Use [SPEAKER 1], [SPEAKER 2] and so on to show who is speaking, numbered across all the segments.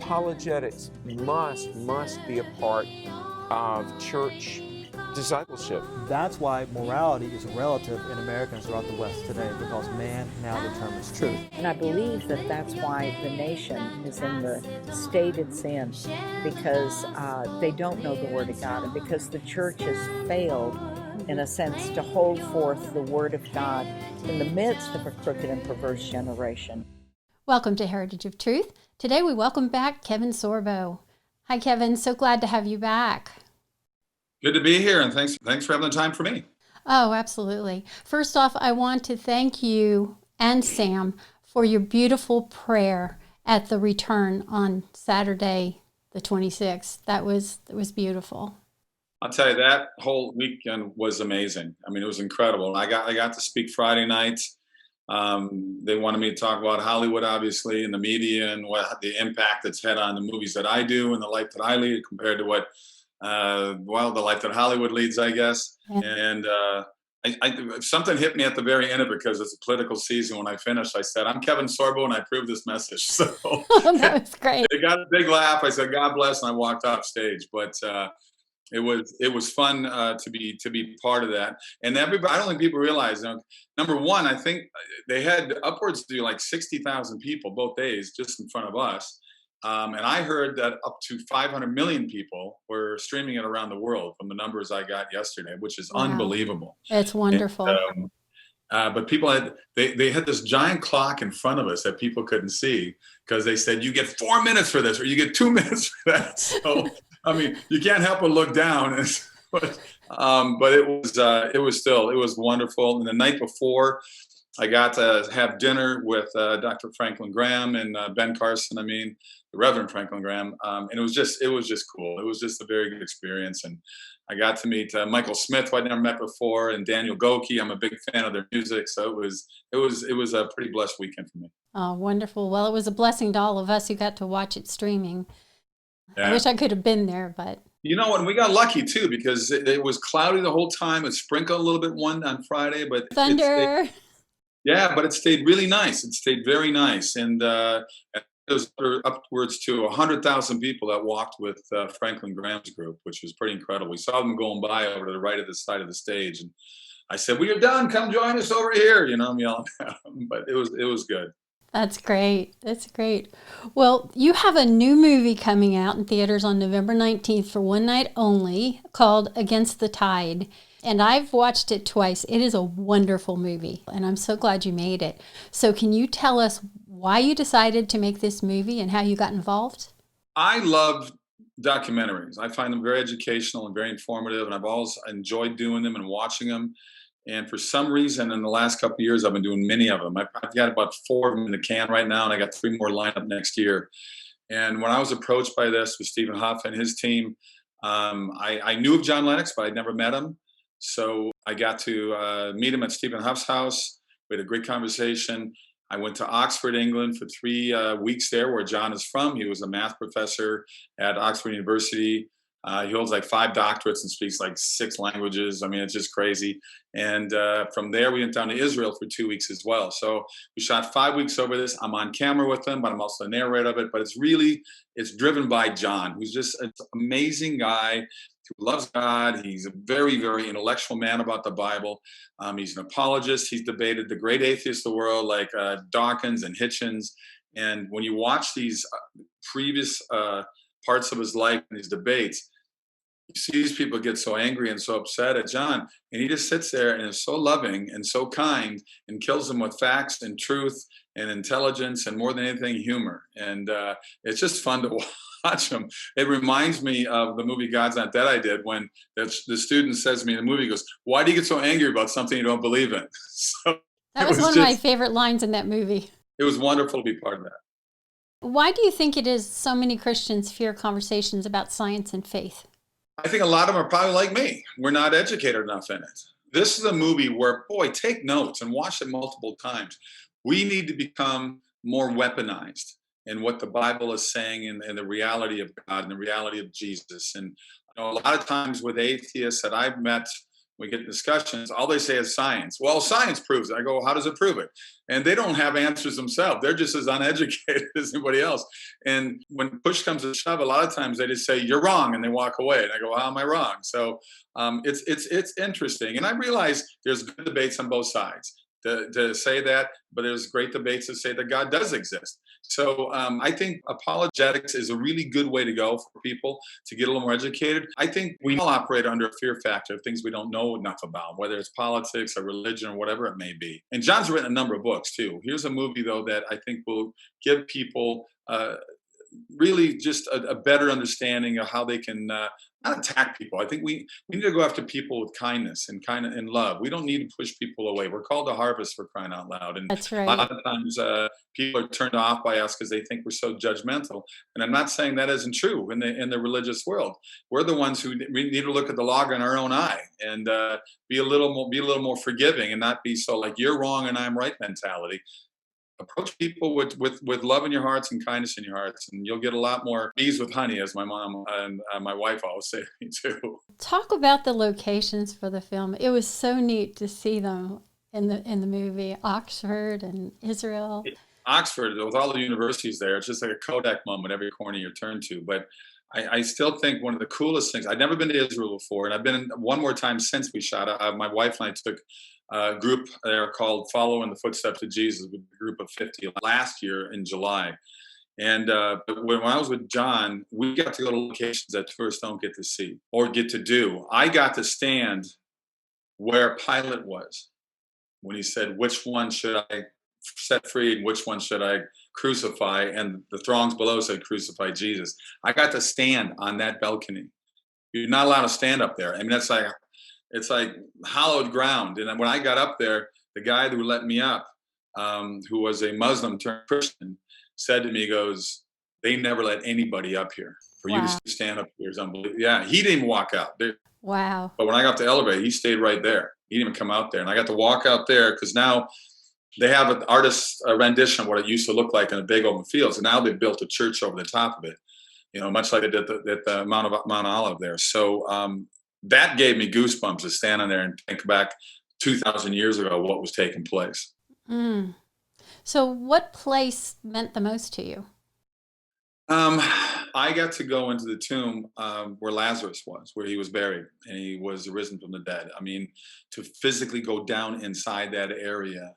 [SPEAKER 1] apologetics must be a part of church discipleship.
[SPEAKER 2] That's why morality is relative in Americans throughout the West today, because man now determines truth.
[SPEAKER 3] And I believe that that's why the nation is in the state it's in, because they don't know the Word of God, and because the church has failed, in a sense, to hold forth the Word of God in the midst of a crooked and perverse generation.
[SPEAKER 4] Welcome to Heritage of Truth. Today we welcome back Kevin Sorbo. Hi, Kevin. So glad to have you back.
[SPEAKER 5] Good to be here, and thanks for having the time for me.
[SPEAKER 4] Oh, absolutely. First off, I want to thank you and Sam for your beautiful prayer at the return on Saturday, the 26th. That was beautiful.
[SPEAKER 5] I'll tell you, that whole weekend was amazing. I mean, it was incredible. I got to speak Friday night. They wanted me to talk about Hollywood, obviously, and the media, and what the impact it's had on the movies that I do and the life that I lead compared to what the life that Hollywood leads, I guess. Yeah. And something hit me at the very end of it, because it's a political season. When I finished, I said, "I'm Kevin Sorbo, and I approve this message." So
[SPEAKER 4] that was great.
[SPEAKER 5] It got a big laugh. I said, "God bless," and I walked off stage. But it was fun to be part of that. And everybody, I don't think people realize. Number one, I think they had upwards to like 60,000 people both days just in front of us. And I heard that up to 500 million people were streaming it around the world from the numbers I got yesterday, which is unbelievable.
[SPEAKER 4] It's wonderful.
[SPEAKER 5] And, but people had this giant clock in front of us that people couldn't see, because they said, "You get 4 minutes for this, or you get 2 minutes for that." So I mean, you can't help but look down. But it was wonderful. And the night before, I got to have dinner with Dr. Franklin Graham and Ben Carson. I mean, the Reverend Franklin Graham, and it was just cool. It was just a very good experience, and I got to meet Michael Smith, who I'd never met before, and Daniel Goki. I'm a big fan of their music, so it was a pretty blessed weekend for me.
[SPEAKER 4] Oh, wonderful! Well, it was a blessing to all of us who got to watch it streaming.
[SPEAKER 5] Yeah.
[SPEAKER 4] I wish I could have been there, but
[SPEAKER 5] you know what? We got lucky too, because it was cloudy the whole time. It sprinkled a little bit on Friday, but
[SPEAKER 4] thunder.
[SPEAKER 5] But it stayed really nice. It stayed very nice. And it was upwards to 100,000 people that walked with Franklin Graham's group, which was pretty incredible. We saw them going by over to the right of the side of the stage. And I said, "We are done. Come join us over here." I'm yelling at them. But it was good.
[SPEAKER 4] That's great. That's great. Well, you have a new movie coming out in theaters on November 19th for one night only, called Against the Tide. And I've watched it twice. It is a wonderful movie, and I'm so glad you made it. So can you tell us why you decided to make this movie and how you got involved?
[SPEAKER 5] I love documentaries. I find them very educational and very informative, and I've always enjoyed doing them and watching them. And for some reason, in the last couple of years, I've been doing many of them. I've got about 4 of them in the can right now, and I got 3 more lined up next year. And when I was approached by this with Stephen Huff and his team, I knew of John Lennox, but I'd never met him. So I got to meet him at Stephen Huff's house. We had a great conversation. I went to Oxford, England for 3 weeks there, where John is from. He was a math professor at Oxford University. He holds like 5 doctorates and speaks like 6 languages. I mean, it's just crazy. And from there, we went down to Israel for 2 weeks as well. So we shot 5 weeks over this. I'm on camera with him, but I'm also the narrator of it. But it's driven by John, who's just an amazing guy who loves God. He's a very, very intellectual man about the Bible. He's an apologist. He's debated the great atheists of the world, like Dawkins and Hitchens. And when you watch these previous parts of his life and these debates, you see these people get so angry and so upset at John, and he just sits there and is so loving and so kind and kills them with facts and truth and intelligence and, more than anything, humor. And it's just fun to watch him. It reminds me of the movie God's Not Dead I did, when the student says to me in the movie, he goes, "Why do you get so angry about something you don't believe in?" So
[SPEAKER 4] that was one of my favorite lines in that movie.
[SPEAKER 5] It was wonderful to be part of that.
[SPEAKER 4] Why do you think it is so many Christians fear conversations about science and faith?
[SPEAKER 5] I think a lot of them are probably like me. We're not educated enough in it. This is a movie where, boy, take notes and watch it multiple times. We need to become more weaponized in what the Bible is saying, and the reality of God and the reality of Jesus. And a lot of times with atheists that I've met we get discussions, all they say is science. Well, science proves it. I go, how does it prove it? And they don't have answers themselves. They're just as uneducated as anybody else. And when push comes to shove, a lot of times they just say, you're wrong, and they walk away. And I go, how am I wrong? So it's interesting. And I realize there's good debates on both sides to say that, but there's great debates to say that God does exist. So I think apologetics is a really good way to go for people to get a little more educated. I think we all operate under a fear factor of things we don't know enough about, whether it's politics or religion or whatever it may be. And John's written a number of books too. Here's a movie though that I think will give people really just a better understanding of how they can not attack people. I think we need to go after people with kindness and love. We don't need to push people away. We're called to harvest, for crying out loud. And
[SPEAKER 4] That's
[SPEAKER 5] a
[SPEAKER 4] right.
[SPEAKER 5] lot of times people are turned off by us because they think we're so judgmental. And I'm not saying that isn't true in the religious world. We're the ones who we need to look at the log in our own eye and be a little more forgiving and not be so like you're wrong and I'm right mentality. Approach people with love in your hearts and kindness in your hearts, and you'll get a lot more bees with honey, as my mom and my wife always say to me too.
[SPEAKER 4] Talk about the locations for the film. It was so neat to see them in the movie. Oxford and Israel.
[SPEAKER 5] Oxford, with all the universities there, it's just like a Kodak moment every corner you turn to. But I still think one of the coolest things, I'd never been to Israel before, and I've been one more time since we shot. My wife and I took a group there called Follow in the Footsteps of Jesus, with a group of 50 last year in July. And but when I was with John, we got to go to locations that tourists don't get to see or get to do. I got to stand where Pilate was when he said, which one should I set free and which one should I crucify? And the throngs below said, crucify Jesus. I got to stand on that balcony. You're not allowed to stand up there. I mean, it's like hallowed ground. And when I got up there, the guy who let me up, who was a Muslim turned Christian, said to me, he goes, they never let anybody up here. For you to stand up here is unbelievable. Yeah, he didn't even walk out.
[SPEAKER 4] Wow.
[SPEAKER 5] But when I got off the elevator, he stayed right there. He didn't even come out there. And I got to walk out there because now they have an artist's rendition of what it used to look like in the big open fields. And now they've built a church over the top of it, much like they did at the Mount Olive there. So that gave me goosebumps to stand on there and think back 2,000 years ago what was taking place.
[SPEAKER 4] Mm. So what place meant the most to you?
[SPEAKER 5] I got to go into the tomb where Lazarus was, where he was buried, and he was risen from the dead. I mean, to physically go down inside that area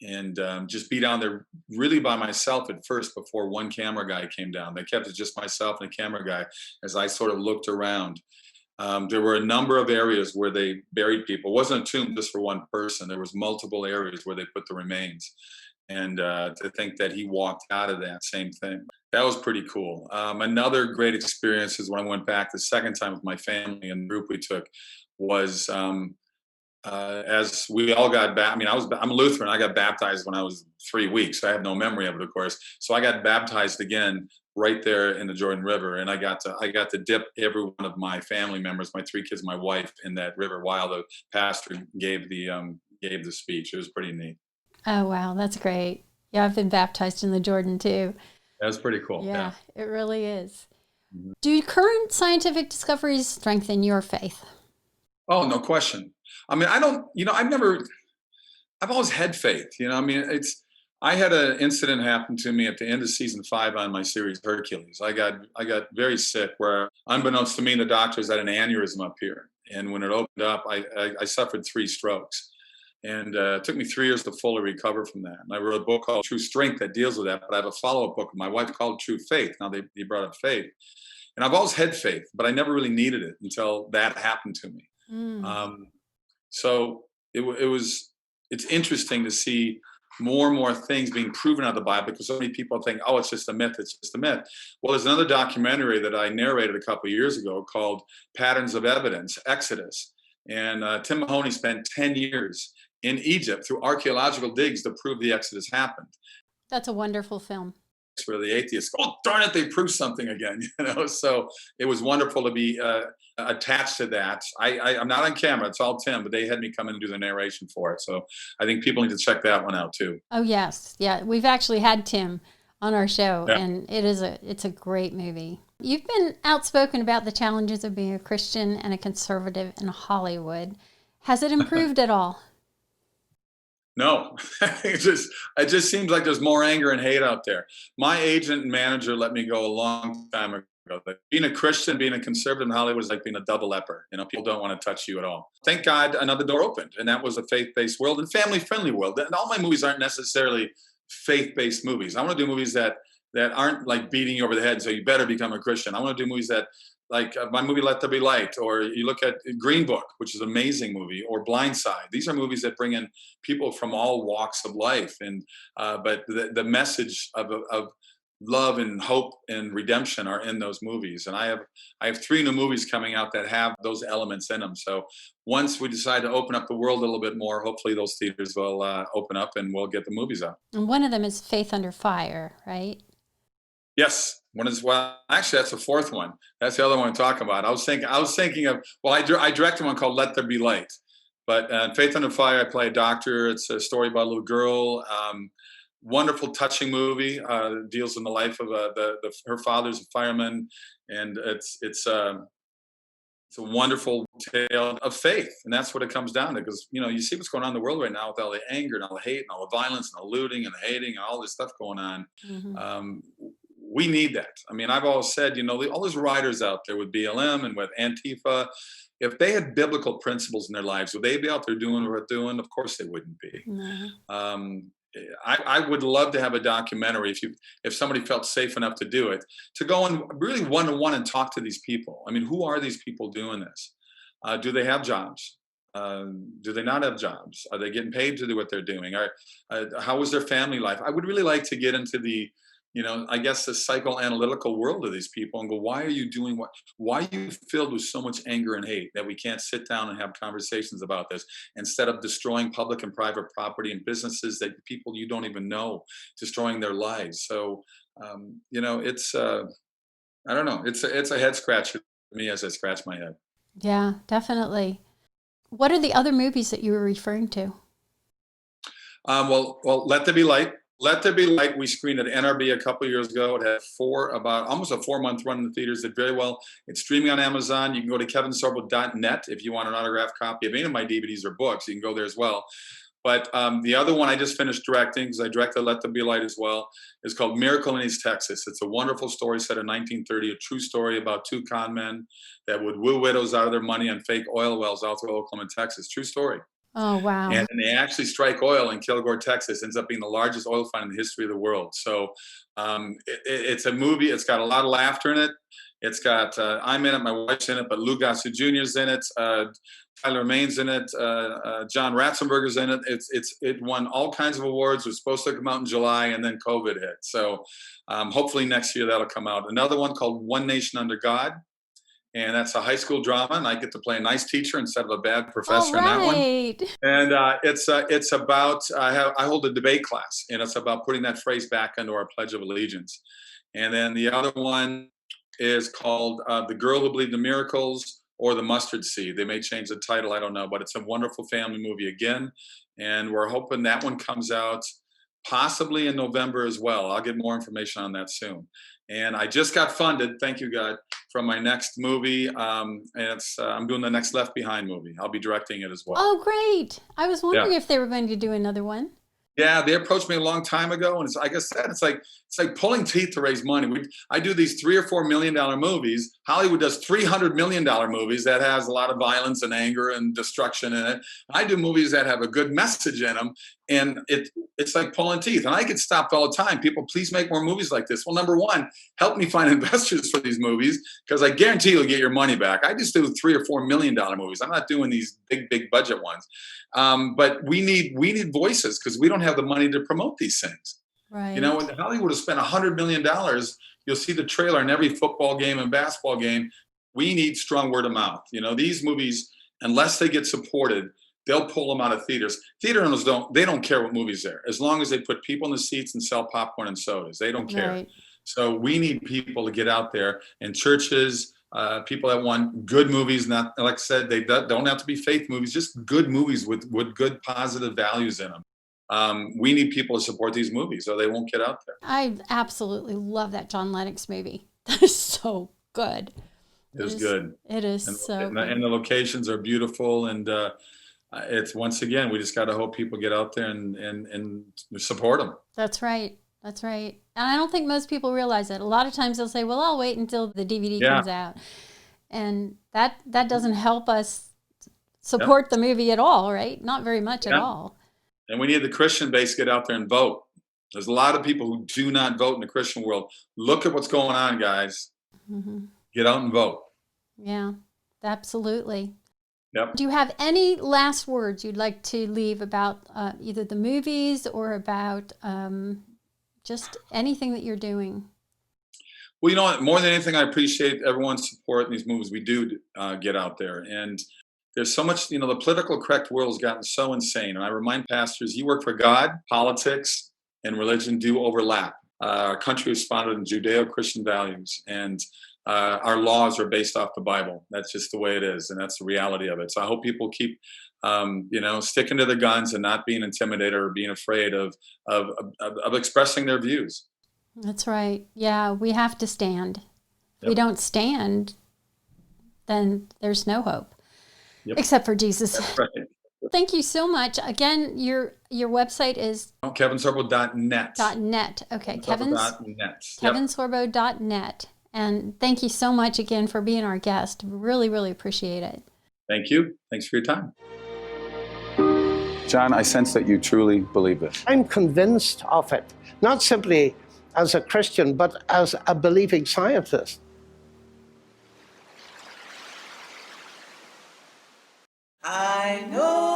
[SPEAKER 5] and just be down there really by myself at first before one camera guy came down. They kept it just myself and a camera guy as I sort of looked around. There were a number of areas where they buried people. It wasn't a tomb just for one person. There was multiple areas where they put the remains. And to think that he walked out of that same thing, that was pretty cool. Another great experience is when I went back the second time with my family and the group we took was as we all got back. I mean, I'm a Lutheran. I got baptized when I was 3 weeks. I have no memory of it, of course. So I got baptized again right there in the Jordan River, and I got to dip every one of my family members, my 3 kids, my wife, in that river while the pastor gave the speech. It was pretty neat.
[SPEAKER 4] Oh, wow. That's great. Yeah, I've been baptized in the Jordan too.
[SPEAKER 5] That's pretty cool.
[SPEAKER 4] Yeah, it really is.
[SPEAKER 5] Mm-hmm.
[SPEAKER 4] Do current scientific discoveries strengthen your faith?
[SPEAKER 5] Oh, no question. I mean, I've always had faith, I mean, I had an incident happen to me at the end of season 5 on my series Hercules. I got very sick where, unbeknownst to me, the doctors had an aneurysm up here. And when it opened up, I suffered 3 strokes. And it took me 3 years to fully recover from that. And I wrote a book called True Strength that deals with that. But I have a follow-up book with my wife called True Faith. Now they brought up faith. And I've always had faith, but I never really needed it until that happened to me. So it's interesting to see more and more things being proven out of the Bible, because so many people think, oh, it's just a myth. It's just a myth. Well, there's another documentary that I narrated a couple of years ago called Patterns of Evidence, Exodus. And Tim Mahoney spent 10 years in Egypt through archaeological digs to prove the Exodus happened.
[SPEAKER 4] That's a wonderful film.
[SPEAKER 5] Where the atheists go, oh, darn it, they proved something again. So it was wonderful to be attached to that. I'm not on camera, it's all Tim, but they had me come in and do the narration for it. So I think people need to check that one out too.
[SPEAKER 4] Oh, yes. Yeah, we've actually had Tim on our show,
[SPEAKER 5] yeah.
[SPEAKER 4] And it's a great movie. You've been outspoken about the challenges of being a Christian and a conservative in Hollywood. Has it improved at all?
[SPEAKER 5] No, it just seems like there's more anger and hate out there. My agent and manager let me go a long time ago. But being a Christian, being a conservative in Hollywood is like being a double leper. You know, people don't want to touch you at all. Thank God another door opened, and that was a faith-based world and family-friendly world. And all my movies aren't necessarily faith-based movies. I want to do movies that aren't like beating you over the head and say you better become a Christian. I want to do movies that, like my movie Let There Be Light, or you look at Green Book, which is an amazing movie, or Blind Side. These are movies that bring in people from all walks of life, and but the message of love and hope and redemption are in those movies. And I have 3 new movies coming out that have those elements in them. So once we decide to open up the world a little bit more, hopefully those theaters will open up and we'll get the movies out.
[SPEAKER 4] And one of them is Faith Under Fire, right?
[SPEAKER 5] Yes, one is, well, actually that's the 4th one. That's the other one I'm talking about. I was thinking of, well, I directed one called Let There Be Light, but Faith Under Fire, I play a doctor. It's a story about a little girl. Wonderful, touching movie. Deals in the life of her father's a fireman, and it's a wonderful tale of faith, and that's what it comes down to. Because you see what's going on in the world right now with all the anger and all the hate and all the violence and the looting and the hating and all this stuff going on.
[SPEAKER 4] Mm-hmm.
[SPEAKER 5] We need that. I mean, I've always said, all those writers out there with BLM and with Antifa, if they had biblical principles in their lives, would they be out there doing what they're doing? Of course they wouldn't be.
[SPEAKER 4] No.
[SPEAKER 5] I would love to have a documentary if somebody felt safe enough to do it, to go and really one-on-one and talk to these people. I mean, who are these people doing this? Do they have jobs? Do they not have jobs? Are they getting paid to do what they're doing? How was their family life? I would really like to get into the I guess the psychoanalytical world of these people and go, why are you doing what? Why are you filled with so much anger and hate that we can't sit down and have conversations about this instead of destroying public and private property and businesses that people you don't even know, destroying their lives? So, it's, I don't know, it's a head scratcher for me as I scratch my head.
[SPEAKER 4] Yeah, definitely. What are the other movies that you were referring to?
[SPEAKER 5] Well, Let There Be Light. Let There Be Light, we screened at NRB a couple of years ago. It had almost a 4-month run in the theaters. Did very well. It's streaming on Amazon. You can go to kevinsorbo.net if you want an autographed copy of any of my DVDs or books. You can go there as well. But the other one I just finished directing, because I directed Let There Be Light as well, is called Miracle in East Texas. It's a wonderful story set in 1930, a true story about 2 con men that would woo widows out of their money on fake oil wells out through Oklahoma, Texas. True story.
[SPEAKER 4] Oh, wow.
[SPEAKER 5] And they actually strike oil in Kilgore, Texas. Ends up being the largest oil find in the history of the world. So it's a movie. It's got a lot of laughter in it. It's got, I'm in it, my wife's in it, but Lou Gossett Jr. is in it. Tyler Main's in it. John Ratzenberger's in it. It won all kinds of awards. It was supposed to come out in July, and then COVID hit. So hopefully next year that'll come out. Another one called One Nation Under God. And that's a high school drama, and I get to play a nice teacher instead of a bad professor in that one. And it's about I hold a debate class, and it's about putting that phrase back into our Pledge of Allegiance. And then the other one is called The Girl Who Believed in Miracles, or The Mustard Seed. They may change the title, I don't know, but it's a wonderful family movie again, and we're hoping that one comes out possibly in November as well. I'll get more information on that soon. And I just got funded, thank you God, from my next movie. And I'm doing the next Left Behind movie. I'll be directing it as well.
[SPEAKER 4] Oh, great. I was wondering if they were going to do another one.
[SPEAKER 5] Yeah, they approached me a long time ago, and like I said, it's like pulling teeth to raise money. I do these $3 or $4 million movies. Hollywood does $300 million movies that has a lot of violence and anger and destruction in it. I do movies that have a good message in them, and it's like pulling teeth. And I get stopped all the time. People, please make more movies like this. Well, number one, help me find investors for these movies, because I guarantee you'll get your money back. I just do $3 or $4 million movies. I'm not doing these big budget ones. But we need voices, because we don't have the money to promote these things.
[SPEAKER 4] Right.
[SPEAKER 5] When Hollywood has spent $100 million, you'll see the trailer in every football game and basketball game. We need strong word of mouth. These movies, unless they get supported, they'll pull them out of theaters. Theater owners don't care what movies there, as long as they put people in the seats and sell popcorn and sodas. They don't care. Right. So we need people to get out there, and churches, people that want good movies. Not, like I said, they don't have to be faith movies, just good movies with good positive values in them. We need people to support these movies, so they won't get out there.
[SPEAKER 4] I absolutely love that John Lennox movie. That is so good.
[SPEAKER 5] It is good.
[SPEAKER 4] It is
[SPEAKER 5] and
[SPEAKER 4] so
[SPEAKER 5] good. And the locations are beautiful, and it's, once again, we just got to hope people get out there and support them.
[SPEAKER 4] That's right. That's right. And I don't think most people realize it. A lot of times they'll say, well, I'll wait until the DVD comes out. And that doesn't help us support the movie at all, right? Not very much at all.
[SPEAKER 5] And we need the Christian base to get out there and vote. There's a lot of people who do not vote in the Christian world. Look at what's going on, guys. Mm-hmm. Get out and vote.
[SPEAKER 4] Yeah, absolutely.
[SPEAKER 5] Yep.
[SPEAKER 4] Do you have any last words you'd like to leave about either the movies or about just anything that you're doing?
[SPEAKER 5] Well, you know what? More than anything, I appreciate everyone's support in these movies. We do get out there. And there's so much, the political correct world has gotten so insane. And I remind pastors, you work for God, politics, and religion do overlap. Our country is founded in Judeo-Christian values. And our laws are based off the Bible. That's just the way it is, and that's the reality of it. So I hope people keep, sticking to their guns and not being intimidated or being afraid of expressing their views.
[SPEAKER 4] That's right. Yeah, we have to stand. If we
[SPEAKER 5] Yep.
[SPEAKER 4] don't stand, then there's no hope,
[SPEAKER 5] Yep.
[SPEAKER 4] except for Jesus.
[SPEAKER 5] That's right.
[SPEAKER 4] Thank you so much. Again, your website is
[SPEAKER 5] KevinSorbo.net.
[SPEAKER 4] .net. Okay,
[SPEAKER 5] KevinSorbo.net.
[SPEAKER 4] KevinSorbo.net. And thank you so much again for being our guest. Really, really appreciate it.
[SPEAKER 5] Thank you. Thanks for your time. John, I sense that you truly believe this.
[SPEAKER 6] I'm convinced of it, not simply as a Christian, but as a believing scientist.
[SPEAKER 7] I know